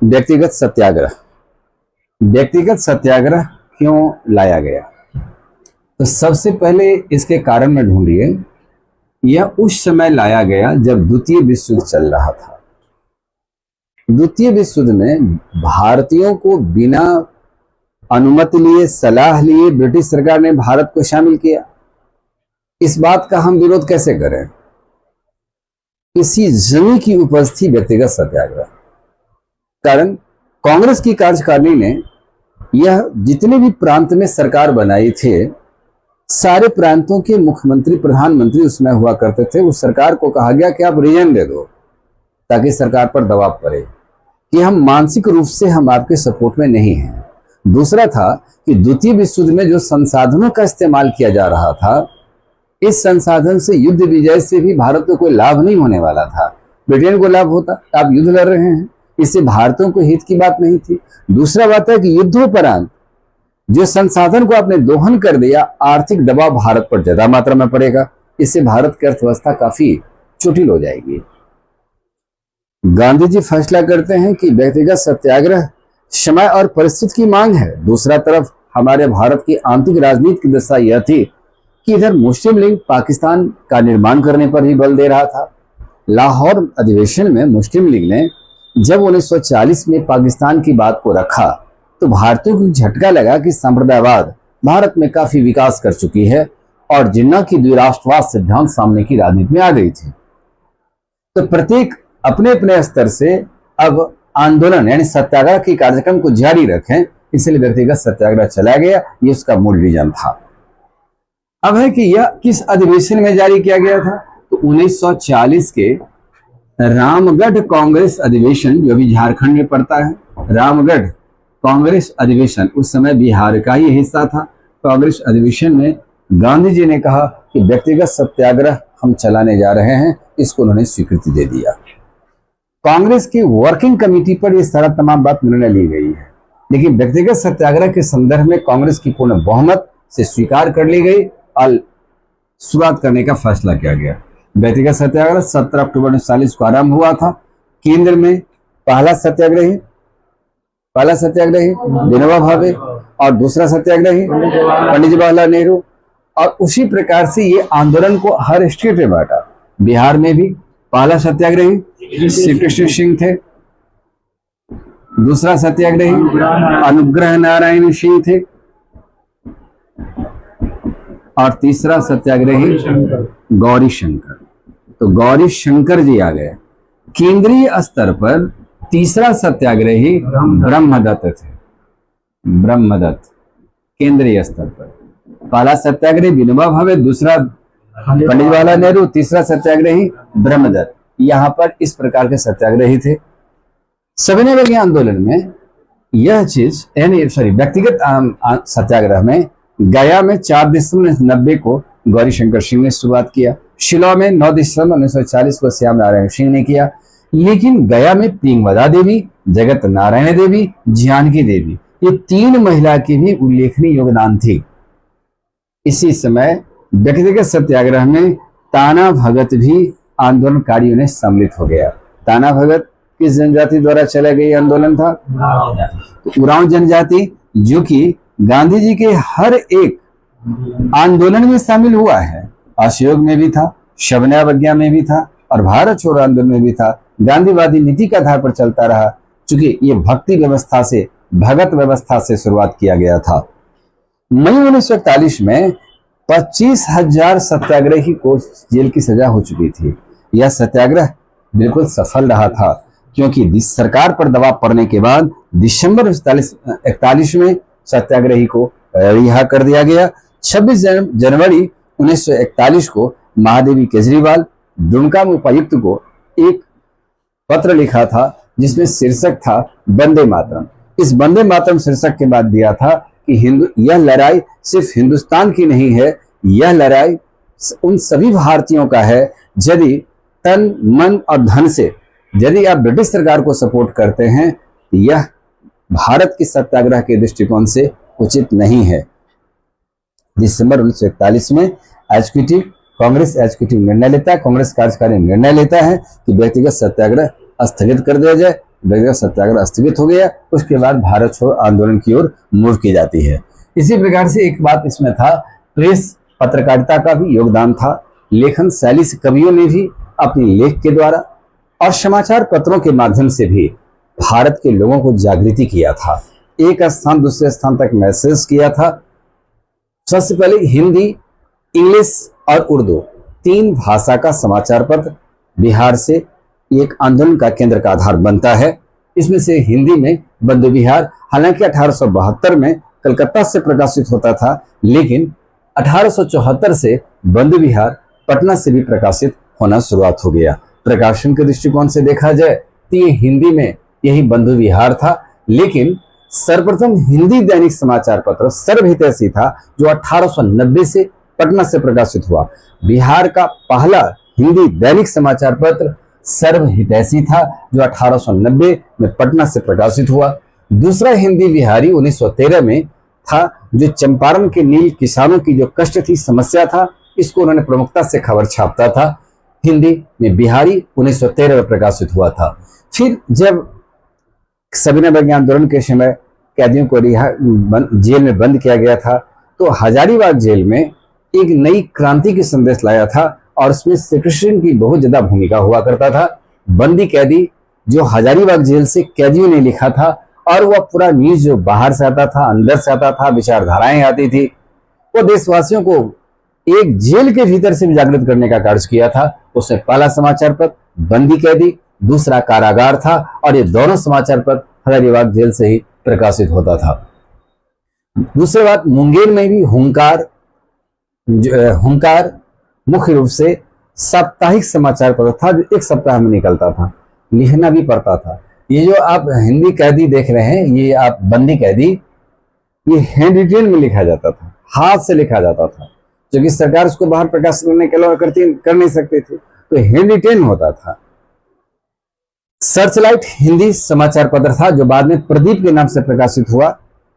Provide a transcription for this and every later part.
व्यक्तिगत सत्याग्रह। व्यक्तिगत सत्याग्रह क्यों लाया गया? तो सबसे पहले इसके कारण में ढूंढिए। यह उस समय लाया गया जब द्वितीय विश्व युद्ध चल रहा था। द्वितीय विश्व युद्ध में भारतीयों को बिना अनुमति लिए, सलाह लिए ब्रिटिश सरकार ने भारत को शामिल किया। इस बात का हम विरोध कैसे करें? इसी जमी की उपज थी व्यक्तिगत सत्याग्रह। कारण कांग्रेस की कार्यकारिणी ने यह जितने भी प्रांत में सरकार बनाई थे, सारे प्रांतों के मुख्यमंत्री, प्रधानमंत्री उसमें हुआ करते थे। उस सरकार को कहा गया कि आप रीजन दे दो ताकि सरकार पर दबाव पड़े कि हम मानसिक रूप से हम आपके सपोर्ट में नहीं हैं। दूसरा था कि द्वितीय विश्व युद्ध में जो संसाधनों का इस्तेमाल किया जा रहा था, इस संसाधन से युद्ध विजय से भी भारत को कोई लाभ नहीं होने वाला था। ब्रिटेन को लाभ होता, आप युद्ध लड़ रहे हैं, इससे भारतीयों को हित की बात नहीं थी। दूसरा बात है कि युद्धोपरांत जो संसाधन को आपने दोहन कर दिया, आर्थिक दबाव भारत पर ज्यादा मात्रा में पड़ेगा, इससे भारत की अर्थव्यवस्था काफी जटिल हो जाएगी। गांधी जी फैसला करते हैं कि व्यक्तिगत सत्याग्रह समय और परिस्थिति की मांग है। दूसरा तरफ हमारे भारत की आंतरिक राजनीति की दशा यह थी कि इधर मुस्लिम लीग पाकिस्तान का निर्माण करने पर ही बल दे रहा था। लाहौर अधिवेशन में मुस्लिम लीग ने जब 1940 में पाकिस्तान की बात को रखा तो भारतीयों को झटका लगा कि संप्रदायवाद भारत में काफी विकास कर चुकी है और जिन्ना की द्विराष्ट्रवाद सिद्धांत सामने की राजनीति में आ गई थी। तो प्रत्येक अपने अपने स्तर से अब आंदोलन यानी सत्याग्रह के कार्यक्रम को जारी रखें, इसलिए व्यक्तिगत सत्याग्रह चला गया। ये उसका मूल रीजन था। अब है कि यह किस अधिवेशन में जारी किया गया था? तो 1940 के रामगढ़ कांग्रेस अधिवेशन, जो भी झारखंड में पड़ता है, रामगढ़ कांग्रेस अधिवेशन उस समय बिहार का ही हिस्सा था। कांग्रेस अधिवेशन में गांधी जी ने कहा कि व्यक्तिगत सत्याग्रह हम चलाने जा रहे हैं, इसको उन्होंने स्वीकृति दे दिया। कांग्रेस की वर्किंग कमेटी पर यह सारा तमाम बात निर्णय ली गई है, लेकिन व्यक्तिगत सत्याग्रह के संदर्भ में कांग्रेस की पूर्ण बहुमत से स्वीकार कर ली गई और शुरुआत करने का फैसला किया गया। व्यक्तिगत सत्याग्रह 17 अक्टूबर 1940 को आरंभ हुआ था। केंद्र में पहला सत्याग्रही विनोबा भावे और दूसरा सत्याग्रही पंडित जवाहरलाल नेहरू। और उसी प्रकार से ये आंदोलन को हर स्टेट में बांटा। बिहार में भी पहला सत्याग्रही श्री कृष्ण सिंह थे, दूसरा सत्याग्रही अनुग्रह नारायण सिंह थे और तीसरा सत्याग्रही गौरी शंकर। तो गौरी शंकर जी आ गए। केंद्रीय स्तर पर तीसरा सत्याग्रही ब्रह्मदत्त थे। ब्रह्मदत्त केंद्रीय स्तर पर। पहला सत्याग्रही विनोबा भावे, दूसरा पंडित जवाहरलाल नेहरू, तीसरा सत्याग्रही ब्रह्मदत्त। यहाँ पर इस प्रकार के सत्याग्रही थे। सविनय अवज्ञा आंदोलन में यह चीज व्यक्तिगत सत्याग्रह में गया में 4 दिसंबर 1990 को गौरी शंकर सिंह ने शुरुआत किया। शिलांग में 9 दिसंबर 1940 को श्याम नारायण सिंह ने किया। लेकिन गया में प्रियंवदा देवी, जगत नारायण देवी, जानकी देवी, ये 3 महिला की भी उल्लेखनीय योगदान थी। इसी समय व्यक्तिगत सत्याग्रह में ताना भगत भी आंदोलनकारियों ने सम्मिलित हो गया। ताना भगत किस जनजाति द्वारा चला गया आंदोलन था? तो उरांव जनजाति, जो कि गांधी जी के हर एक आंदोलन में शामिल हुआ है। असहयोग में भी था, सविनय में भी था और भारत छोड़ो आंदोलन में भी था। गांधीवादी नीति के आधार पर चलता रहा, क्योंकि ये भक्ति व्यवस्था से, भगत व्यवस्था से शुरुआत किया गया था। मई 1941 में 25,000 सत्याग्रही को जेल की सजा हो चुकी थी। यह सत्याग्रह बिल्कुल सफल रहा था, क्योंकि सरकार पर दबाव पड़ने के बाद दिसंबर 1941 में सत्याग्रही को रिहा कर दिया गया। 26 जनवरी 1941 को महादेवी केजरीवाल दुमका में उपायुक्त को एक पत्र लिखा था, जिसमें शीर्षक था वंदे मातरम। इस वंदे मातरम शीर्षक के बाद दिया था कि यह लड़ाई सिर्फ हिंदुस्तान की नहीं है, यह लड़ाई उन सभी भारतीयों का है। यदि तन, मन और धन से यदि आप ब्रिटिश सरकार को सपोर्ट करते हैं, यह भारत की सत्याग्रह के दृष्टिकोण से उचित नहीं है। दिसंबर 1941 में कांग्रेस एग्जीक्यूटिव निर्णय लेता है, कांग्रेस कार्यकारिणी निर्णय लेता है कि व्यक्तिगत सत्याग्रह स्थगित कर दिया जाए व्यक्तिगत सत्याग्रह स्थगित हो गया। उसके बाद भारत छोड़ो आंदोलन की ओर मूव की जाती है। इसी प्रकार से एक बात इसमें था, प्रेस पत्रकारिता का भी योगदान था। लेखन शैली से कवियों ने भी अपने लेख के द्वारा और समाचार पत्रों के माध्यम से भी भारत के लोगों को जागृति किया था, एक स्थान दूसरे स्थान तक मैसेज किया था। सबसे पहले हिंदी, इंग्लिश और उर्दू 3 भाषा का समाचार पत्र बिहार से एक आंदोलन का केंद्र का आधार बनता है। इसमें से हिंदी में बंधु विहार, हालांकि 1872 में कलकत्ता से प्रकाशित होता था, लेकिन 1874 से बंधु विहार पटना से भी प्रकाशित होना शुरुआत हो गया। प्रकाशन के दृष्टिकोण से देखा जाए तो ये हिंदी में यही बंधु विहार था, लेकिन सर्वप्रथम हिंदी दैनिक समाचार पत्र सर्वहितैषी था, जो 1890 से पटना से प्रकाशित हुआ। बिहार का पहला हिंदी दैनिक समाचार पत्र सर्वहितैषी था, जो 1890 में पटना से प्रकाशित हुआ। दूसरा हिंदी बिहारी 1913 में था, जो चंपारण के नील किसानों की जो कष्ट थी, समस्या था, इसको उन्होंने प्रमुखता से खबर छापता था। हिंदी में बिहारी 1913 में प्रकाशित हुआ था। फिर जब सविनय अवज्ञा आंदोलन के समय कैदियों को जेल में बंद किया गया था, तो हजारीबाग जेल में एक नई क्रांति की संदेश लाया था, और उसमें श्री कृष्ण की बहुत ज्यादा भूमिका हुआ करता था। बंदी कैदी जो हजारीबाग जेल से कैदियों ने लिखा था, और वह पूरा न्यूज जो बाहर से आता था, अंदर से आता था, विचारधाराएं आती थी, वो देशवासियों को एक जेल के भीतर से भी जागृत करने का कार्य किया था। उसमें पहला समाचार पत्र बंदी कैदी, दूसरा कारागार था, और ये दोनों समाचार पत्र हजारीबाग जेल से ही प्रकाशित होता था। दूसरी बात, मुंगेर में भी हुंकार मुख्य रूप से साप्ताहिक समाचार पत्र था, जो एक सप्ताह में निकलता था, लिखना भी पड़ता था। ये जो आप हिंदी कैदी देख रहे हैं, ये आप बंदी कैदी, ये हैंड रिटेन में लिखा जाता था, हाथ से लिखा जाता था, क्योंकि सरकार उसको बाहर प्रकाशित करने के लिए कर नहीं सकते थे, तो हैंड रिटेन होता था। सर्चलाइट हिंदी समाचार पत्र था, जो बाद में प्रदीप के नाम से प्रकाशित हुआ,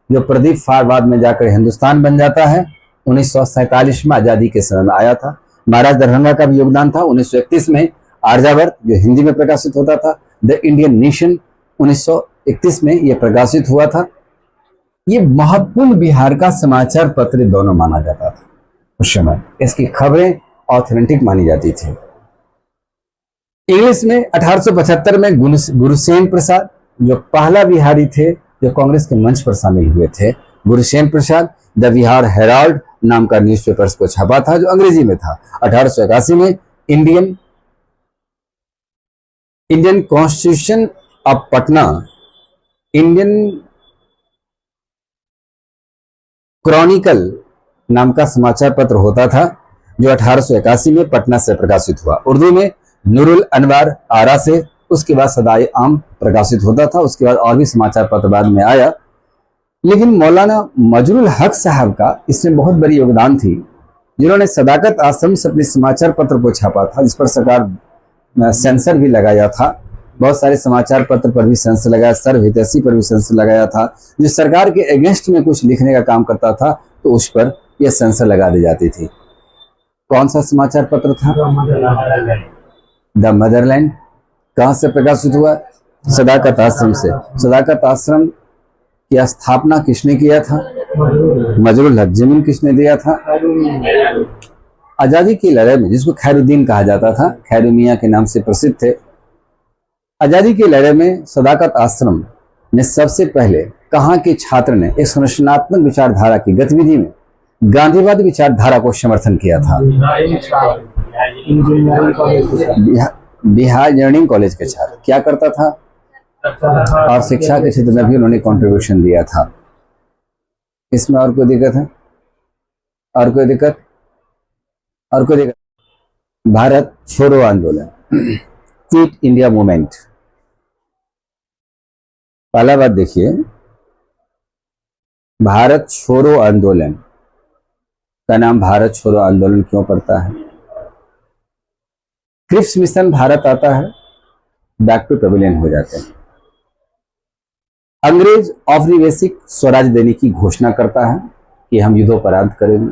जो प्रदीप बाद में जाकर हिंदुस्तान बन जाता है। 1947 में आजादी के समय में आया था। महाराज दरभंगा का भी योगदान था। 1931 में आर्यावर्त जो हिंदी में प्रकाशित होता था, द इंडियन नेशन 1931 में यह प्रकाशित हुआ था। ये महत्वपूर्ण बिहार का समाचार पत्र दोनों माना जाता था उस समय। इसकी खबरें ऑथेंटिक मानी जाती थी। इंग्लिश में 1875 में गुरुसेन प्रसाद, जो पहला बिहारी थे जो कांग्रेस के मंच पर शामिल हुए थे, गुरुसेन प्रसाद द बिहार हेराल्ड नाम का न्यूज़पेपर को छपा था, जो अंग्रेजी में था। 1881 में Indian constitution of Patna, Indian Chronicle नाम का समाचार पत्र होता था, जो 1881 में पटना से प्रकाशित हुआ। उर्दू में नूरुल अनवार आरा से, उसके बाद सदाए आम प्रकाशित होता था। उसके बाद और भी समाचार पत्र बाद में आया, लेकिन मौलाना मजरुल हक साहब का इसमें बहुत बड़ी योगदान थी, जिन्होंने सदाकत आश्रम से अपने समाचार पत्र को छापा था, जिस पर सरकार सेंसर भी लगाया था। बहुत सारे समाचार पत्र पर भी सेंसर लगाया, सर्वहितैषी पर भी सेंसर लगाया था। जो सरकार के अगेंस्ट में कुछ लिखने का काम करता था, तो उस पर यह सेंसर लगा दी जाती थी। कौन सा समाचार पत्र था? The Motherland. कहां से प्रकाशित हुआ? सदाकत आश्रम से। सदाकत आश्रम की स्थापना किसने किया था? मजरुल हक। जमीन किसने दिया था? आजादी की लड़ाई में, जिसको खैरुद्दीन कहा जाता था, खैरू मियां के नाम से प्रसिद्ध थे। आजादी की लड़ाई में सदाकत आश्रम ने सबसे पहले कहां के छात्र ने एक संरचनात्मक विचारधारा की गतिविधि में गांधीवादी विचारधारा को समर्थन किया था? बिहार इंजीनियरिंग कॉलेज के छात्र। क्या करता था? और शिक्षा के क्षेत्र में भी उन्होंने कंट्रीब्यूशन दिया था। इसमें और कोई दिक्कत है? और कोई दिक्कत? और कोई दिक्कत? भारत छोड़ो आंदोलन, क्विट इंडिया मूवमेंट। पहला बात देखिए, भारत छोड़ो आंदोलन का नाम भारत छोड़ो आंदोलन क्यों पड़ता है? क्रिप्स मिशन भारत आता है, बैक टू पेविलियन हो जाते हैं। अंग्रेज औपनिवेशिक स्वराज देने की घोषणा करता है कि हम युद्धोपराध करेंगे,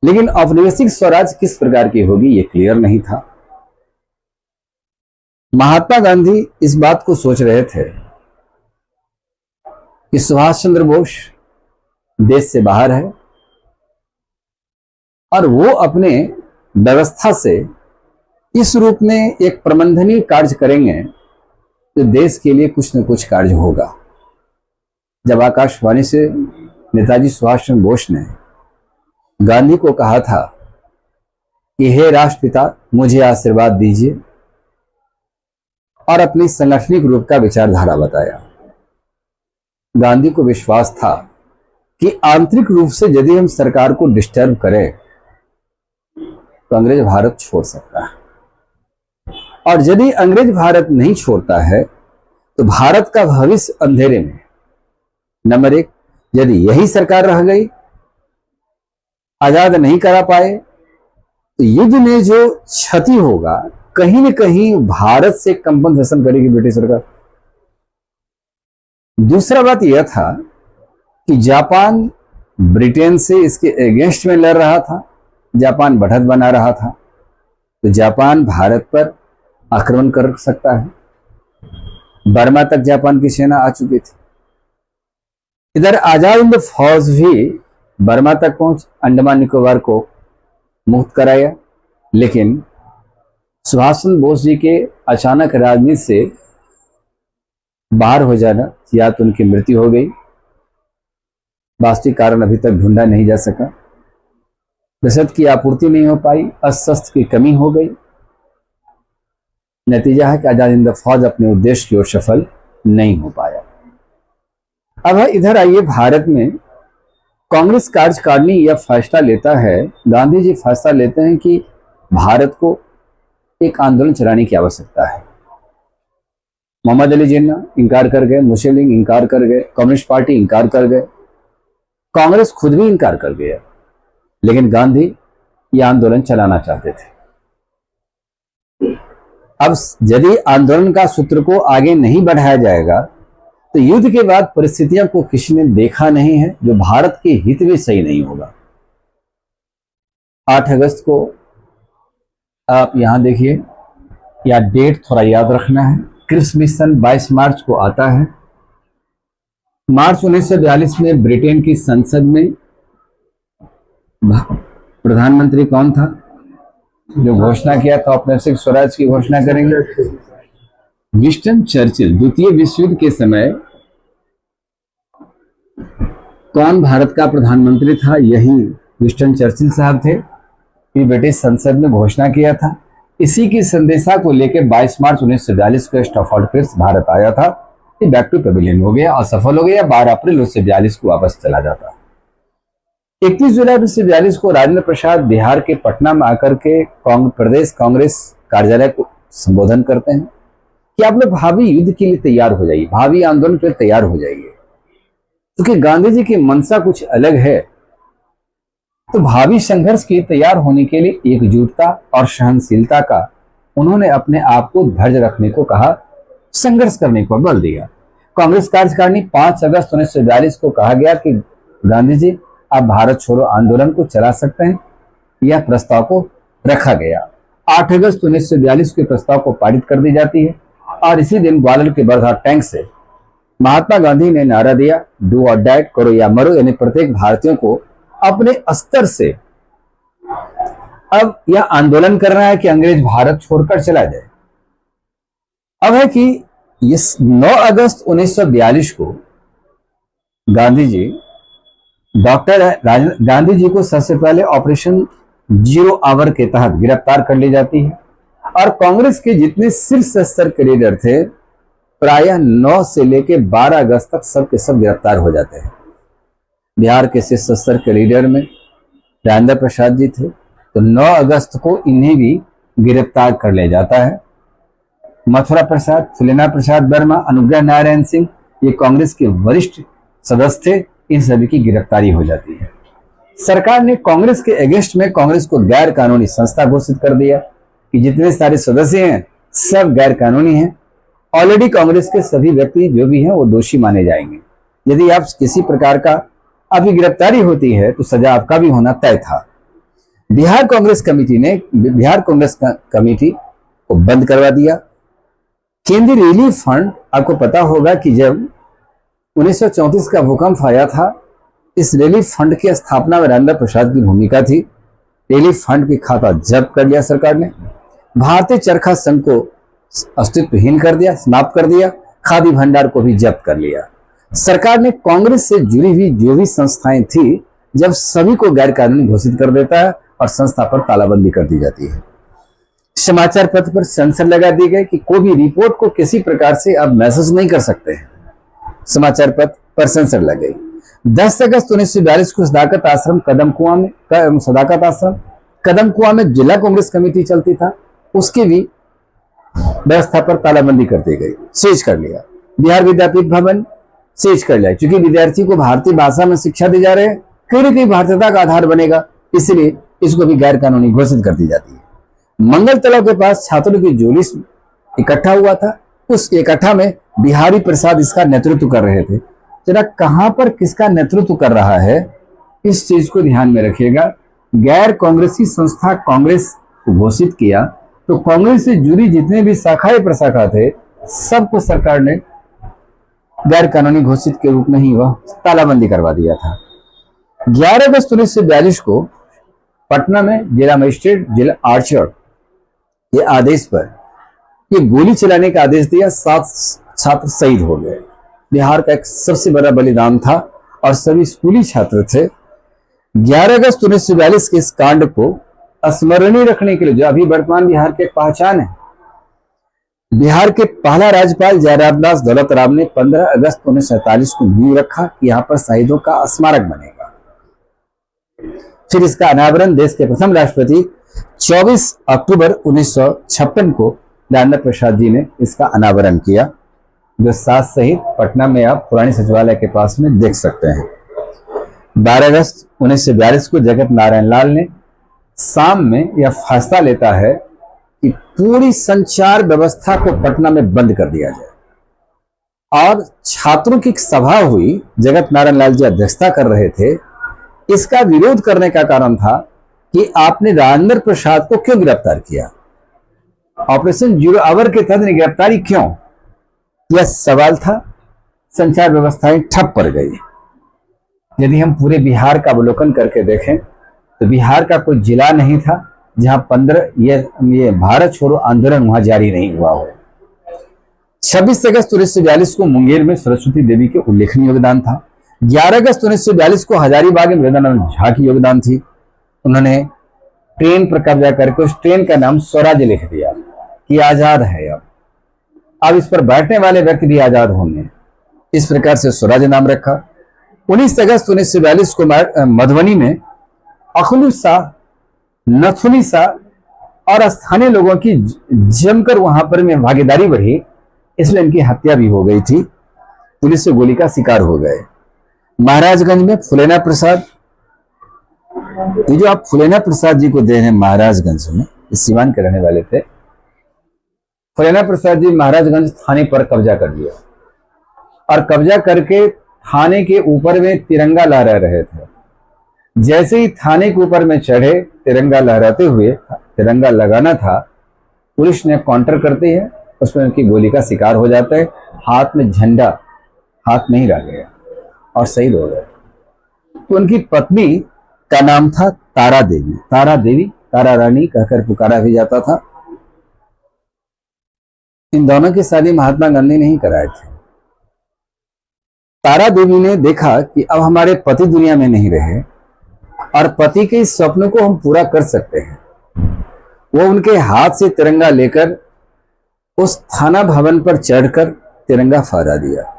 लेकिन औपनिवेशिक स्वराज किस प्रकार की होगी ये क्लियर नहीं था। महात्मा गांधी इस बात को सोच रहे थे कि सुभाष चंद्र बोस देश से बाहर है और वो अपने व्यवस्था से इस रूप में एक प्रबंधनीय कार्य करेंगे तो देश के लिए कुछ न कुछ कार्य होगा। जब आकाशवाणी से नेताजी सुभाष चंद्र बोस ने गांधी को कहा था कि हे राष्ट्रपिता मुझे आशीर्वाद दीजिए और अपनी सांगठनिक रूप का विचारधारा बताया, गांधी को विश्वास था कि आंतरिक रूप से यदि हम सरकार को डिस्टर्ब करें तो अंग्रेज भारत छोड़ सकता है, और यदि अंग्रेज भारत नहीं छोड़ता है तो भारत का भविष्य अंधेरे में। नंबर एक, यदि यही सरकार रह गई, आजाद नहीं करा पाए, तो युद्ध में जो क्षति होगा कहीं न कहीं भारत से कंपनसेशन करेगी ब्रिटिश सरकार। दूसरा बात यह था कि जापान ब्रिटेन से इसके अगेंस्ट में लड़ रहा था, जापान बढ़त बना रहा था, तो जापान भारत पर आक्रमण कर सकता है। बर्मा तक जापान की सेना आ चुकी थी। इधर आजाद हिंद फौज भी बर्मा तक पहुंच अंडमान निकोबार को मुक्त कराया, लेकिन सुभाष चंद्र बोस जी के अचानक राजनीति से बाहर हो जाना या तो उनकी मृत्यु हो गई, वास्तविक कारण अभी तक ढूंढा नहीं जा सका, रसद की आपूर्ति नहीं हो पाई, अस्त्र की कमी हो गई। नतीजा है कि आजाद हिंद फौज अपने उद्देश्य की ओर सफल नहीं हो पाया। अब इधर आइए, भारत में कांग्रेस कार्यकारिणी यह फैसला लेता है, गांधी जी फैसला लेते हैं कि भारत को एक आंदोलन चलाने की आवश्यकता है। मोहम्मद अली जिन्ना इनकार कर गए, मुस्लिम लीग इनकार कर गए, कम्युनिस्ट पार्टी इनकार कर गए, कांग्रेस खुद भी इनकार कर गया, लेकिन गांधी यह आंदोलन चलाना चाहते थे। अब यदि आंदोलन का सूत्र को आगे नहीं बढ़ाया जाएगा तो युद्ध के बाद परिस्थितियों को किसी ने देखा नहीं है जो भारत के हित में सही नहीं होगा। 8 अगस्त को आप यहां देखिए, या डेट थोड़ा याद रखना है, क्रिप्स मिशन 22 मार्च को आता है। मार्च 1942 में ब्रिटेन की संसद में प्रधानमंत्री कौन था जो घोषणा किया था अपने से स्वराज की घोषणा करेंगे? Winston Churchill. द्वितीय विश्व युद्ध के समय कौन भारत का प्रधानमंत्री था? यही विंस्टन चर्चिल साहब थे। ब्रिटिश संसद में घोषणा किया था। इसी की संदेशा को लेकर 22 मार्च 1942 को स्टैफोर्ड क्रिप्स भारत आया था। ये बैक टू पेविलियन हो गया, असफल हो गया। 12 अप्रैल 1942 को वापस चला जाता। 31 जुलाई 1942 को राजेंद्र प्रसाद बिहार के पटना में आकर के प्रदेश कांग्रेस कार्यालय को संबोधन करते हैं कि आप लोग भावी युद्ध के लिए तैयार हो जाइए, भावी आंदोलन के लिए तैयार हो जाइए। क्योंकि गांधी जी की मंशा कुछ अलग है, तो भावी संघर्ष की तैयार होने के लिए एकजुटता और सहनशीलता का उन्होंने अपने आप को धैर्य रखने को कहा, संघर्ष करने को बल दिया। कांग्रेस कार्यकारिणी 5 अगस्त 1942 को कहा गया कि गांधी जी आप भारत छोड़ो आंदोलन को चला सकते हैं। यह प्रस्ताव को रखा गया। 8 अगस्त 1942 के प्रस्ताव को पारित कर दी जाती है और इसी दिन ग्वालियर के बर्धा टैंक से महात्मा गांधी ने नारा दिया, डू और डाई, करो या मरो, यानी प्रत्येक भारतीयों को अपने स्तर से अब यह आंदोलन करना है कि अंग्रेज भारत छोड़कर चला जाए। अब है कि इस 9 अगस्त 1942 को गांधी जी गांधी जी को सबसे पहले ऑपरेशन जीरो आवर के तहत गिरफ्तार कर ली जाती है और कांग्रेस के जितने शीर्ष स्तर के लीडर थे प्रायः 9 से लेकर 12 अगस्त तक सब के सब गिरफ्तार हो जाते हैं। बिहार के शीर्ष स्तर के लीडर में राजेंद्र प्रसाद जी थे, तो 9 अगस्त को इन्हें भी गिरफ्तार कर लिया जाता है। मथुरा प्रसाद, फुलेना प्रसाद वर्मा, अनुग्रह नारायण सिंह, ये कांग्रेस के वरिष्ठ सदस्य थे, इन सभी की गिरफ्तारी हो जाती है। सरकार ने कांग्रेस के अगेंस्ट में कांग्रेस को गैर कानूनी संस्था घोषित कर दिया कि जितने सारे सदस्य हैं सब गैर कानूनी हैं। ऑलरेडी कांग्रेस के सभी व्यक्ति जो भी हैं वो दोषी माने जाएंगे। यदि आप किसी प्रकार का आपकी गिरफ्तारी होती है तो सजा आपका भी होना तय था। बिहार कांग्रेस कमेटी को बंद करवा दिया केंद्रीय रिलीफ फंड, आपको पता होगा कि जब 1934 का भूकंप आया था, इस रिलीफ फंड की स्थापना में राजेंद्र प्रसाद की भूमिका थी। रिलीफ फंड की खाता जब्त कर लिया सरकार ने, भारतीय चरखा संघ को अस्तित्वहीन कर दिया, समाप्त कर दिया, खादी भंडार को भी जब्त कर लिया। सरकार ने कांग्रेस से जुड़ी हुई जो भी संस्थाएं थी, जब सभी को गैर कानूनी घोषित कर देता है और संस्था पर तालाबंदी कर दी जाती है। समाचार पत्र पर सेंसर लगा दी गई कि कोई भी रिपोर्ट को किसी प्रकार से अब मैसेज नहीं कर सकते हैं। समाचार पत्र पर सेंसर लग गई। 10 अगस्त 1942 को सदाकत आश्रम कदम कुआं में जिला कांग्रेस कमेटी चलती था, उसकी भी व्यवस्था पर तालाबंदी कर दी गई, सीज कर लिया। बिहार विद्यापीठ भवन सीज कर लिया, क्योंकि विद्यार्थी को भारतीय भाषा में शिक्षा दी जा रही है, कहीं भारतीयता का आधार बनेगा, इसलिए इसको भी गैर कानूनी घोषित कर दी जाती है। मंगल तलाव के पास छात्रों की जुलूस इकट्ठा हुआ था, उस इकट्ठा में बिहारी प्रसाद इसका नेतृत्व कर रहे थे। जरा कहां पर किसका नेतृत्व कर रहा है, इस चीज को ध्यान में रखिएगा। गैर कांग्रेसी संस्था कांग्रेस को घोषित किया तो कांग्रेस से जुड़ी जितने भी शाखाएं प्रशाखा थे, सबको सरकार ने गैर कानूनी घोषित के रूप में ही वह तालाबंदी करवा दिया था। 11 अगस्त 1942 को पटना में जिला मजिस्ट्रेट जिला आर्चर के आदेश पर ये गोली चलाने का आदेश दिया। 7 छात्र शहीद हो गए। बिहार का एक सबसे बड़ा बलिदान था और सभी स्कूली छात्र थे। 11 अगस्त 1942 के इस कांड को स्मरणीय रखने के लिए, जो अभी वर्तमान बिहार की एक पहचान है, बिहार के पहला राज्यपाल जयराम दास दौलत राम ने 15 अगस्त 1947 को नींव रखा कि यहां पर शहीदों का स्मारक बनेगा। फिर इसका अनावरण देश के प्रथम राष्ट्रपति 24 अक्टूबर 1956 को राजेंद्र प्रसाद जी ने इसका अनावरण किया, जो 7 शहीद पटना में आप पुरानी सचिवालय के पास में देख सकते हैं। 12 अगस्त 1942 को जगत नारायण लाल ने शाम में यह फैसला लेता है कि पूरी संचार व्यवस्था को पटना में बंद कर दिया जाए। और छात्रों की सभा हुई, जगत नारायण लाल जी अध्यक्षता कर रहे थे। इसका विरोध करने का कारण था कि आपने राजेंद्र प्रसाद को क्यों गिरफ्तार किया, ऑपरेशन जीरो आवर के तहत गिरफ्तारी क्यों, यह सवाल था। संचार व्यवस्थाएं ठप पड़ गई। यदि हम पूरे बिहार का अवलोकन करके देखें तो बिहार का कोई जिला नहीं था जहां 15 ये भारत छोड़ो आंदोलन वहां जारी नहीं हुआ हो। 26 अगस्त 1942 को मुंगेर में सरस्वती देवी के उल्लेखनीय योगदान था। 11 अगस्त 1942 को हजारीबाग में मृदानंद झा की योगदान थी। उन्होंने ट्रेन पर कब्जा करके उस ट्रेन का नाम स्वराज्य लिख दिया कि आजाद है। अब इस पर बैठने वाले व्यक्ति भी आजाद होंगे, इस प्रकार से स्वराज्य नाम रखा। 19 अगस्त 1942 को मधुबनी में अखलू शाह, नथुनी शाह और स्थानीय लोगों की जमकर वहां पर में भागीदारी बढ़ी, इसलिए इनकी हत्या भी हो गई थी। पुलिस से गोली का शिकार हो गए। महाराजगंज में फुलेना प्रसाद, ये जो आप फुलेना प्रसाद जी को दे रहे हैं महाराजगंज में, इस सीवान के रहने वाले थे। फुलेना प्रसाद जी महाराजगंज थाने पर कब्जा कर लिया और कब्जा करके थाने के ऊपर में तिरंगा लहरा रहे थे। जैसे ही थाने के ऊपर में चढ़े, तिरंगा लहराते हुए तिरंगा लगाना था, पुलिस ने काउंटर करती है, उसमें उनकी गोली का शिकार हो जाता है। हाथ में झंडा हाथ में ही रह गया और शहीद हो गए। तो उनकी पत्नी का नाम था तारा देवी। तारा देवी, तारा रानी कहकर पुकारा भी जाता था। इन दोनों की शादी महात्मा गांधी ने ही कराए थे। तारा देवी ने देखा कि अब हमारे पति दुनिया में नहीं रहे और पति के इस स्वप्न को हम पूरा कर सकते हैं। वो उनके हाथ से तिरंगा लेकर उस थाना भवन पर चढ़कर तिरंगा फहरा दिया।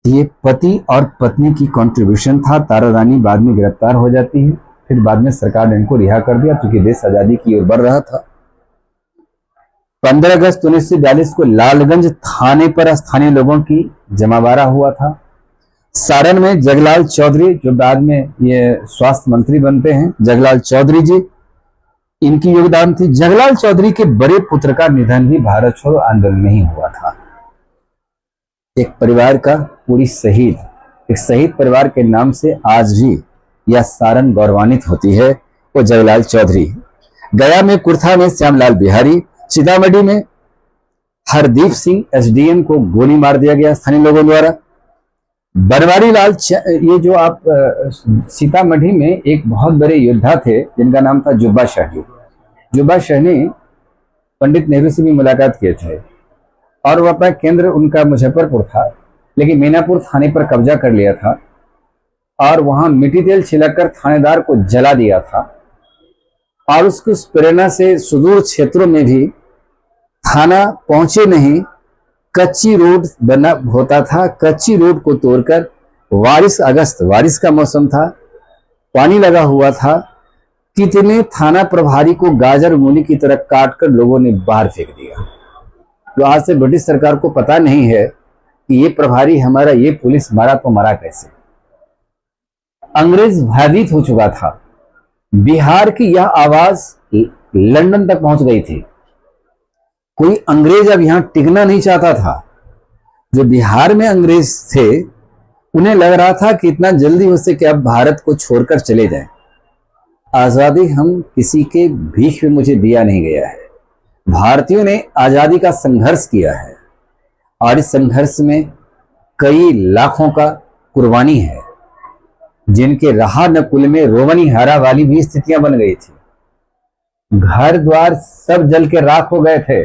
ये पति और पत्नी की कंट्रीब्यूशन था। तारा रानी बाद में गिरफ्तार हो जाती है, फिर बाद में सरकार ने इनको रिहा कर दिया क्योंकि देश आजादी की ओर बढ़ रहा था। 15 अगस्त 1942 को लालगंज थाने पर स्थानीय लोगों की जमावड़ा हुआ था। सारण में जगलाल चौधरी, जो बाद में ये स्वास्थ्य मंत्री बनते हैं, जगलाल चौधरी जी, इनकी योगदान थी। जगलाल चौधरी के बड़े पुत्र का निधन भी भारत छोड़ो आंदोलन में ही हुआ था। एक परिवार का पूरी शहीद, एक शहीद परिवार के नाम से आज भी यह सारण गौरवान्वित होती है, वो जगलाल चौधरी। गया में कुर्था में श्यामलाल बिहारी, सीतामढ़ी में हरदीप सिंह एसडीएम को गोली मार दिया गया स्थानीय लोगों द्वारा। बनवारी लाल ये जो आप सीतामढ़ी में एक बहुत बड़े योद्धा थे जिनका नाम था जुब्बा शाही। जुब्बा शाही ने पंडित नेहरू से भी मुलाकात किए थे और वह अपना केंद्र उनका मुजफ्फरपुर था, लेकिन मीनापुर थाने पर कब्जा कर लिया था और वहां मिट्टी तेल छिड़ककर थानेदार को जला दिया था। और उसकी प्रेरणा से सुदूर क्षेत्रों में भी थाना पहुंचे नहीं, कच्ची रोड बना होता था। कच्ची रोड को तोड़कर बारिश का मौसम था, पानी लगा हुआ था, कितने थाना प्रभारी को गाजर मूली की तरह काटकर लोगों ने बाहर फेंक दिया। तो आज से ब्रिटिश सरकार को पता नहीं है कि ये प्रभारी हमारा, ये पुलिस मारा तो मारा कैसे। अंग्रेज भयभीत हो चुका था। बिहार की यह आवाज लंदन तक पहुंच गई थी। कोई अंग्रेज अब यहां टिकना नहीं चाहता था। जो बिहार में अंग्रेज थे उन्हें लग रहा था कि इतना जल्दी हो सके अब भारत को छोड़कर चले जाएं। आजादी हम किसी के भीख में मुझे दिया नहीं गया है। भारतीयों ने आजादी का संघर्ष किया है और इस संघर्ष में कई लाखों का कुर्बानी है, जिनके रहा न कुल में रोवनी हारा वाली भी स्थितियां बन गई थी। घर द्वार सब जल के राख हो गए थे,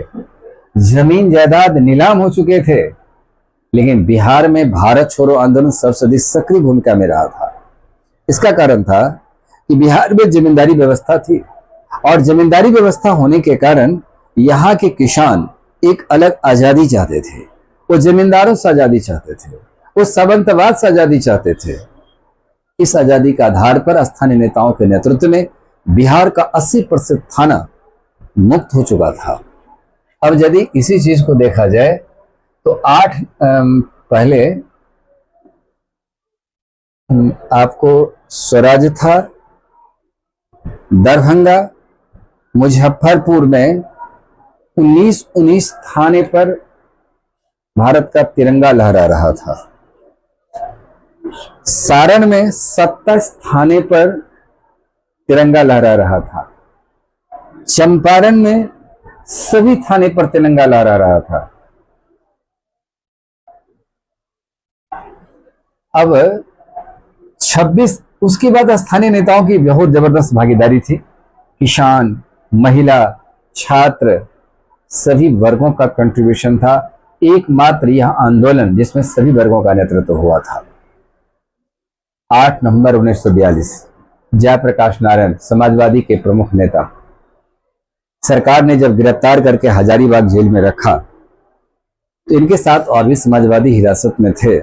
जमीन जायदाद नीलाम हो चुके थे, लेकिन बिहार में भारत छोड़ो आंदोलन सबसे अधिक सक्रिय भूमिका में रहा था। इसका कारण था कि बिहार में जमींदारी व्यवस्था थी और जमींदारी व्यवस्था होने के कारण यहाँ के किसान एक अलग आजादी चाहते थे। वो जमींदारों से आजादी चाहते थे, वो सामंतवाद से आजादी चाहते थे। इस आजादी के आधार पर स्थानीय नेताओं के नेतृत्व में बिहार का 80% थाना मुक्त हो चुका था। अब यदि इसी चीज को देखा जाए तो 8 पहले आपको स्वराज था, दरभंगा मुजफ्फरपुर में 19 थाने पर भारत का तिरंगा लहरा रहा था। सारण में 27 थाने पर तिरंगा लहरा रहा था। चंपारण में सभी थाने पर तिरंगा लहरा रहा था। अब 26 उसके बाद स्थानीय नेताओं की बहुत जबरदस्त भागीदारी थी। किसान, महिला, छात्र सभी वर्गों का कंट्रीब्यूशन था। एकमात्र यह आंदोलन जिसमें सभी वर्गों का नेतृत्व हुआ था। 8 नवंबर 1942 जयप्रकाश नारायण समाजवादी के प्रमुख नेता, सरकार ने जब गिरफ्तार करके हजारीबाग जेल में रखा तो इनके साथ और भी समाजवादी हिरासत में थे।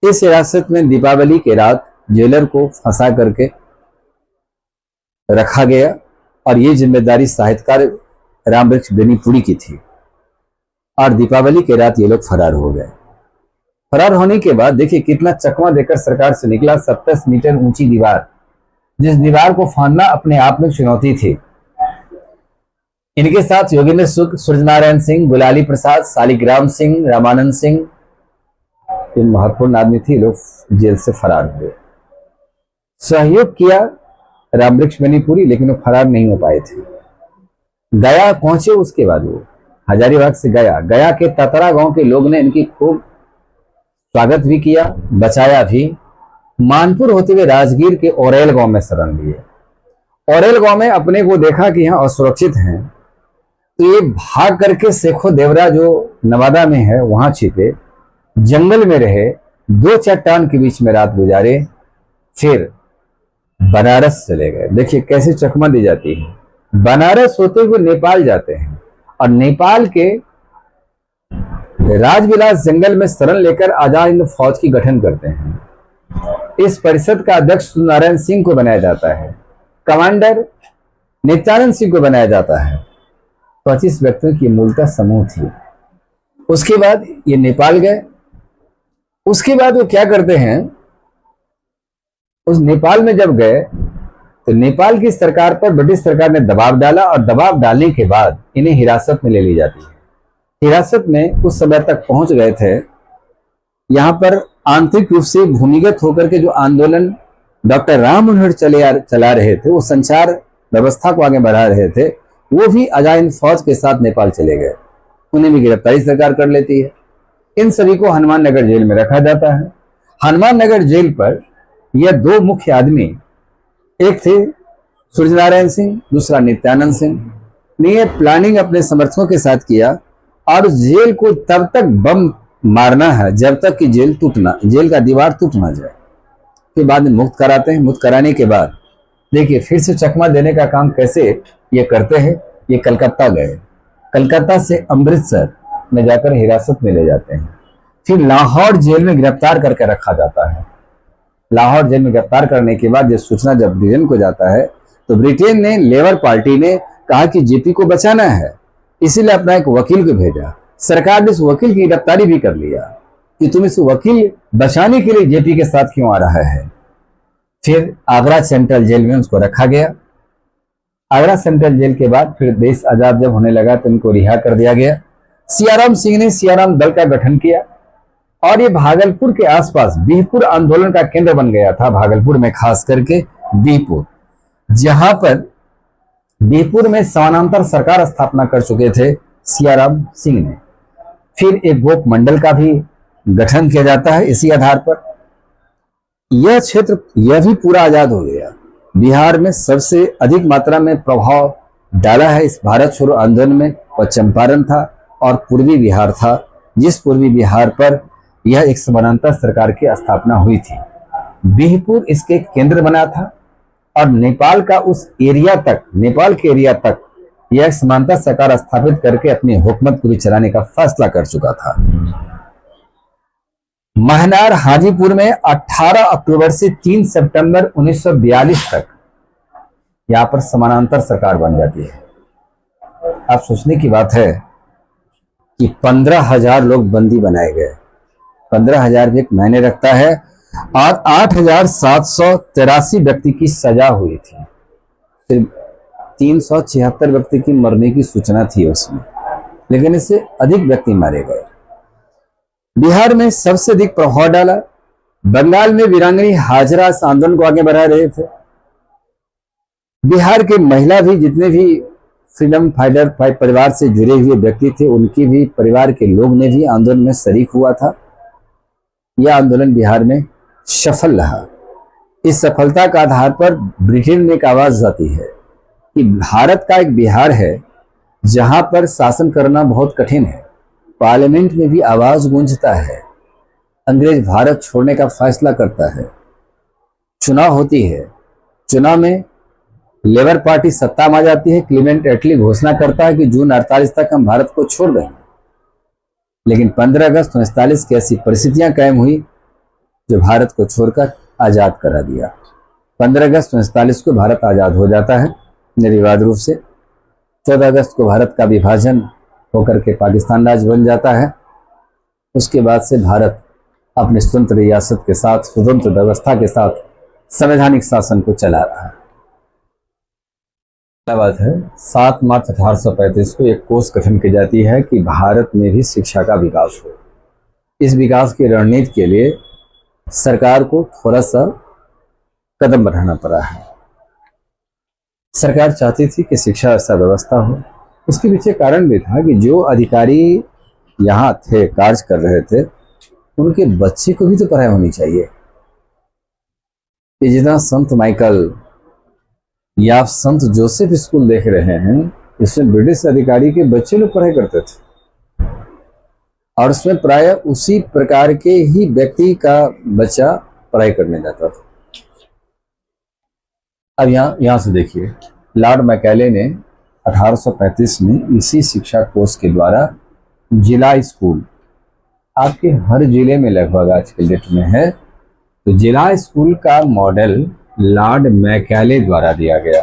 इस हिरासत में दीपावली के रात जेलर को फंसा करके रखा गया और ये जिम्मेदारी साहित्यकार रामवृक्ष बेनीपुरी की थी। और दीपावली के रात ये लोग फरार हो गए। फरार होने के बाद देखिए कितना चकमा देकर सरकार से निकला। 27 मीटर ऊंची दीवार, जिस दीवार को फांदना अपने आप में चुनौती थी। इनके साथ योगेंद्र सुख, सूर्यनारायण सिंह, गुलाली प्रसाद, शालिग्राम सिंह, रामानंद सिंह, ये महत्वपूर्ण आदमी थे। लोग जेल से फरार हुए। सहयोग किया रामवृक्ष बेनीपुरी, लेकिन वो फरार नहीं हो पाए थे। गया पहुंचे उसके बाद वो हजारीबाग से गया के ततरा गांव के लोग ने इनकी खूब स्वागत भी किया, बचाया भी। मानपुर होते हुए राजगीर के औरेल गांव में शरण लिए। औरेल गांव में अपने को देखा कि यहाँ असुरक्षित हैं, तो ये भाग करके सेखो देवरा जो नवादा में है वहां छिपे, जंगल में रहे, 2 चट्टान के बीच में रात गुजारे, फिर बनारस चले गए। देखिए कैसे चकमा दी जाती है। बनारस होते हुए नेपाल जाते हैं और नेपाल के राजविलास जंगल में शरण लेकर आजाद हिंद फौज की गठन करते हैं। इस परिषद का अध्यक्ष सूर्यनारायण सिंह को बनाया जाता है, कमांडर नित्यानंद सिंह को बनाया जाता है। 25 व्यक्तियों की मूलतः समूह थी। उसके बाद ये नेपाल गए। उसके बाद वो क्या करते हैं, उस नेपाल में जब गए तो नेपाल की सरकार पर ब्रिटिश सरकार ने दबाव डाला और दबाव डालने के बाद इन्हें हिरासत में ले ली जाती है। हिरासत में उस समय तक पहुंच गए थे। यहां पर आंतरिक रूप से भूमिगत होकर के जो आंदोलन डॉक्टर राम मनोहर चला रहे थे, वो संचार व्यवस्था को आगे बढ़ा रहे थे, वो भी आजाद हिंद फौज के साथ नेपाल चले गए। उन्हें भी गिरफ्तारी सरकार कर लेती है। इन सभी को हनुमान नगर जेल में रखा जाता है। हनुमान नगर जेल पर यह दो मुख्य आदमी, एक थे सूर्यनारायण सिंह, दूसरा नित्यानंद सिंह, ने यह प्लानिंग अपने समर्थकों के साथ किया और उस जेल को तब तक बम मारना है जब तक कि जेल का दीवार टूट ना जाए। फिर बाद में मुक्त कराते हैं। मुक्त कराने के बाद देखिए फिर से चकमा देने का काम कैसे ये करते हैं। ये कलकत्ता गए, कलकत्ता से अमृतसर में जाकर हिरासत में ले जाते हैं। फिर लाहौर जेल में गिरफ्तार करके रखा जाता है। लाहौर जेल में गिरफ्तार करने के बाद ये सूचना जब ब्रिटेन को जाता है तो ब्रिटेन ने, लेबर पार्टी ने कहा कि जेपी को बचाना है, इसीलिए अपना एक वकील को भेजा। सरकार ने उस वकील की गिरफ्तारी भी कर लिया कि तुम इस वकील बचाने के लिए जेपी के साथ क्यों आ रहा है। फिर आगरा सेंट्रल जेल में उसको रखा गया। आगरा सेंट्रल जेल के बाद फिर देश आजाद जब होने लगा तो उनको रिहा कर दिया गया। सियाराम सिंह ने सियाराम दल का गठन किया और ये भागलपुर के आसपास बिहपुर आंदोलन का केंद्र बन गया था। भागलपुर में खास करके बिहपुर, जहां पर बिहपुर में समानांतर सरकार स्थापना कर चुके थे सियाराम सिंह ने। फिर एक गोप मंडल का भी गठन किया जाता है। इसी आधार पर यह क्षेत्र यह भी पूरा आजाद हो गया। बिहार में सबसे अधिक मात्रा में प्रभाव डाला है इस भारत छोड़ो आंदोलन में और चंपारण था और पूर्वी बिहार था, जिस पूर्वी बिहार पर यह एक समानांतर सरकार की स्थापना हुई थी। बिहपुर इसके केंद्र बना था और नेपाल का उस एरिया तक, नेपाल के एरिया तक यह समानांतर सरकार स्थापित करके अपनी हुकूमत को भी चलाने का फैसला कर चुका था। महनार हाजीपुर में 18 अक्टूबर से 3 सितंबर 1942 तक यहां पर समानांतर सरकार बन जाती है। आप सोचने की बात है कि 15,000 लोग बंदी बनाए गए। 15,000 भी एक मायने रखता है और 8,783 व्यक्ति की सजा हुई थी। फिर 376 व्यक्ति की मरने की सूचना थी उसमें, लेकिन इससे अधिक व्यक्ति मारे गए। बिहार में सबसे अधिक प्रभाव डाला। बंगाल में वीरांगनी हाजरा इस आंदोलन को आगे बढ़ा रहे थे। बिहार के महिला भी, जितने भी फ्रीडम फाइटर परिवार से जुड़े हुए व्यक्ति थे, उनकी भी परिवार के लोग ने भी आंदोलन में शरीक हुआ था। यह आंदोलन बिहार में सफल रहा। इस सफलता का आधार पर ब्रिटेन में एक आवाज आती है कि भारत का एक बिहार है जहां पर शासन करना बहुत कठिन है। पार्लियामेंट में भी आवाज गूंजता है। अंग्रेज भारत छोड़ने का फैसला करता है। चुनाव होती है। चुनाव में लेबर पार्टी सत्ता में आ जाती है। क्लीमेंट एटली घोषणा करता है कि जून 48 तक हम भारत को छोड़ देंगे। लेकिन 15 अगस्त 1947 की ऐसी परिस्थितियां कायम हुई जो भारत को छोड़कर आजाद करा दिया। 15 अगस्त 1947 को भारत आजाद हो जाता है निर्विवाद रूप से। 14 अगस्त को भारत का विभाजन होकर के पाकिस्तान राज्य बन जाता है। उसके बाद से भारत अपने स्वतंत्र रियासत के साथ, स्वतंत्र व्यवस्था के साथ संवैधानिक शासन को चला रहा है। बात है 7 मार्च 1835 को एक कोष गठन की जाती है कि भारत में भी शिक्षा का विकास हो। इस विकास की रणनीति के लिए सरकार को थोड़ा सा कदम बढ़ाना पड़ा है। सरकार चाहती थी कि शिक्षा ऐसा व्यवस्था हो। उसके पीछे कारण भी था कि जो अधिकारी यहाँ थे, कार्य कर रहे थे, उनके बच्चे को भी तो पढ़ाई होनी चाहिए। ये जितना संत माइकल या आप संत जोसेफ स्कूल देख रहे हैं, इसमें ब्रिटिश अधिकारी के बच्चे लोग पढ़ाई करते थे और उसमें प्राय उसी प्रकार के ही व्यक्ति का बच्चा पढ़ाई करने जाता था। अब यहां से देखिए, लॉर्ड मैकाले ने 1835 में इसी शिक्षा कोष के द्वारा जिला स्कूल, आपके हर जिले में लगभग आज के डेट में है, तो जिला स्कूल का मॉडल लॉर्ड मैकाले द्वारा दिया गया।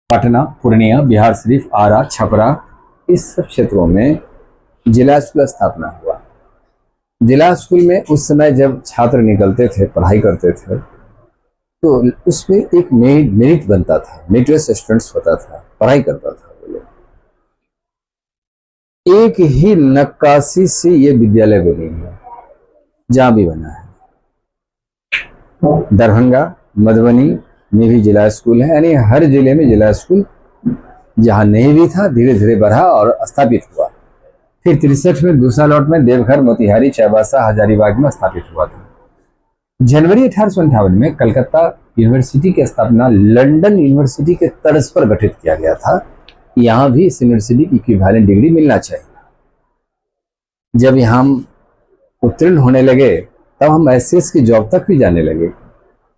पटना, पूर्णिया, बिहार शरीफ, आरा, छपरा, इस सब क्षेत्रों में जिला स्कूल स्थापना हुआ। जिला स्कूल में उस समय जब छात्र निकलते थे, पढ़ाई करते थे, तो उसमें एक मेरिट बनता था, मेरिटोरियस स्टूडेंट्स होता था, पढ़ाई करता था। एक ही नक्काशी से ये विद्यालय बनी है जहां भी बना है। दरभंगा, मधुबनी में भी जिला स्कूल है, यानी हर जिले में जिला स्कूल जहाँ नहीं भी था धीरे धीरे बढ़ा और स्थापित हुआ। फिर 63 में दूसरा लॉट में देवघर, मोतिहारी, चाईबासा, हजारीबाग में स्थापित हुआ था। जनवरी 1858 में कलकत्ता यूनिवर्सिटी की स्थापना लंदन यूनिवर्सिटी के तर्ज पर गठित किया गया था। यहाँ भी इस यूनिवर्सिटी की इक्विवेलेंट डिग्री मिलना चाहिए। जब यहाँ हम उत्तीर्ण होने लगे तब हम एसएस की जॉब तक भी जाने लगे।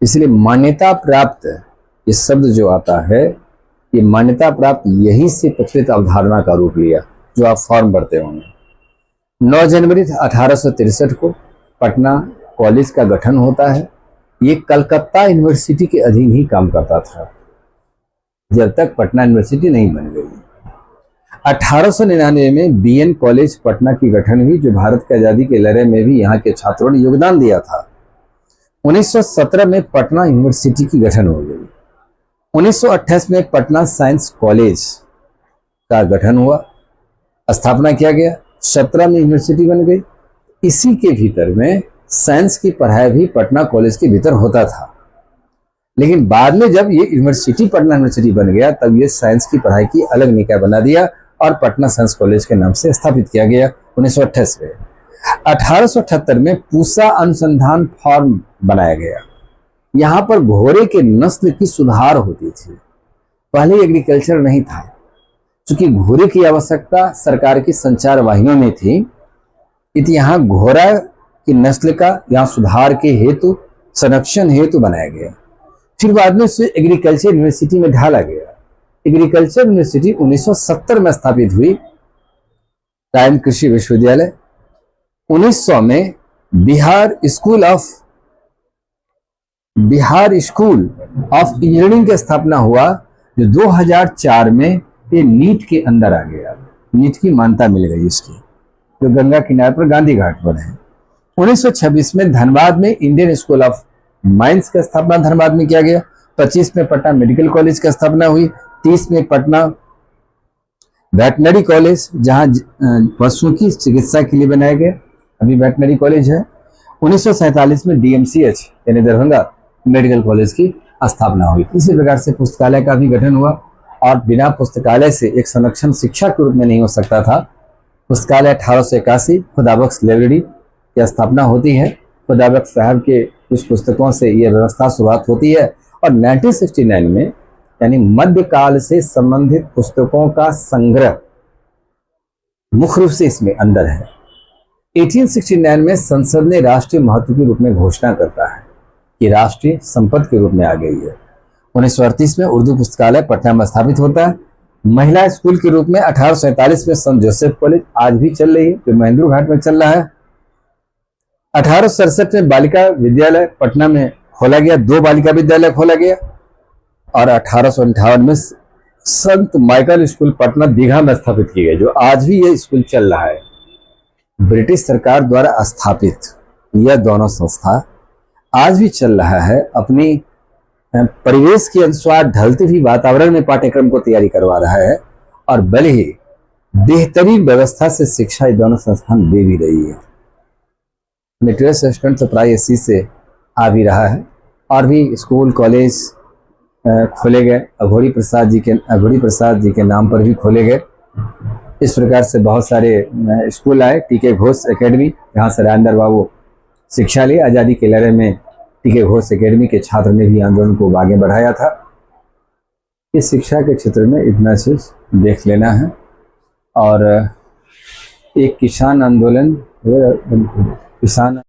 इसलिए मान्यता प्राप्त ये शब्द जो आता है, ये मान्यता प्राप्त यहीं से प्रचलित अवधारणा का रूप लिया जो आप फॉर्म भरते होंगे। 9 जनवरी 1863 को पटना कॉलेज का गठन होता है। ये कलकत्ता यूनिवर्सिटी के अधीन ही काम करता था जब तक पटना यूनिवर्सिटी नहीं बन गई। 1899 में बीएन कॉलेज पटना की गठन हुई, जो भारत की आजादी की लड़ाई में भी यहाँ के छात्रों ने योगदान दिया था। 1917 में पटना यूनिवर्सिटी की गठन हो गई। 1928 में पटना साइंस कॉलेज का गठन हुआ, स्थापना किया गया। 17 में यूनिवर्सिटी बन गई। इसी के भीतर में साइंस की पढ़ाई भी पटना कॉलेज के भीतर होता था। लेकिन बाद में जब ये यूनिवर्सिटी पटना यूनिवर्सिटी बन गया तब ये साइंस की पढ़ाई की अलग निकाय बना दिया और पटना साइंस कॉलेज के नाम से स्थापित किया गया 1928 में। 1878 में पूसा अनुसंधान फार्म बनाया गया। यहाँ पर घोड़े के नस्ल की सुधार होती थी। पहले एग्रीकल्चर नहीं था, क्योंकि घोड़े की आवश्यकता सरकार की संचार वाहिनियों में थी। यहाँ घोड़ा की नस्ल का यहाँ सुधार के हेतु, संरक्षण हेतु बनाया गया। फिर बाद में इसे एग्रीकल्चर यूनिवर्सिटी में ढाला गया। एग्रीकल्चर यूनिवर्सिटी 1970 में स्थापित हुई। टाइम कृषि विश्वविद्यालय 1900 में बिहार स्कूल ऑफ इंजीनियरिंग की स्थापना हुआ, जो 2004 में ये नीट के अंदर आ गया। नीट की मान्यता मिल गई इसकी, जो गंगा किनारे पर गांधी घाट पर है। 1926 में धनबाद में इंडियन स्कूल ऑफ माइंस का स्थापना धनबाद में किया गया। 25 में पटना मेडिकल कॉलेज का स्थापना हुई। 30 में पटना वेटनरी कॉलेज, जहां पशुओं की चिकित्सा के लिए बनाया गया, अभी वेटनरी कॉलेज है। 1947 में डीएमसीएच यानी दरभंगा मेडिकल कॉलेज की स्थापना हुई। इसी प्रकार से पुस्तकालय का भी गठन हुआ, और बिना पुस्तकालय से एक संरक्षण शिक्षा के रूप में नहीं हो सकता था। पुस्तकालय 1881 खुदाबख्श लाइब्रेरी की स्थापना होती है। खुदाबख्श साहब के कुछ पुस्तकों से यह व्यवस्था शुरुआत होती है, और 1969 में यानी मध्यकाल से संबंधित पुस्तकों का संग्रह मुख्य रूप से इसमें अंदर है। 1869 में संसद ने राष्ट्रीय महत्व के रूप में घोषणा करता है कि राष्ट्रीय संपत्ति के रूप में आ गई है। 1938 में उर्दू पुस्तकालय पटना में स्थापित होता है। महिला स्कूल के रूप में 1847 में संत जोसेफ कॉलेज आज भी चल रही है, जो महेंद्र घाट में चल रहा है। 1867 में बालिका विद्यालय पटना में खोला गया, 2 बालिका विद्यालय खोला गया। और 1858 में संत माइकल स्कूल पटना दीघा में स्थापित की गई, जो आज भी यह स्कूल चल रहा है। ब्रिटिश सरकार द्वारा स्थापित यह दोनों संस्था आज भी चल रहा है। अपनी परिवेश के अनुसार ढलते हुए वातावरण में पाठ्यक्रम को तैयारी करवा रहा है, और बड़े ही बेहतरीन व्यवस्था से शिक्षा ये दोनों संस्थान दे भी रही है। मेटेरियल असिस्टेंट तो प्राय इसी से आ भी रहा है, और भी स्कूल कॉलेज खोले गए। अघोरी प्रसाद जी के नाम पर भी खोले गए। इस प्रकार से बहुत सारे स्कूल आए। टीके घोष एकेडमी, जहाँ से राजेंद्र बाबू शिक्षा ली। आज़ादी के लड़ाई में टीके घोष एकेडमी के छात्र ने भी आंदोलन को आगे बढ़ाया था। इस शिक्षा के क्षेत्र में इतना चीज देख लेना है। और एक किसान आंदोलन,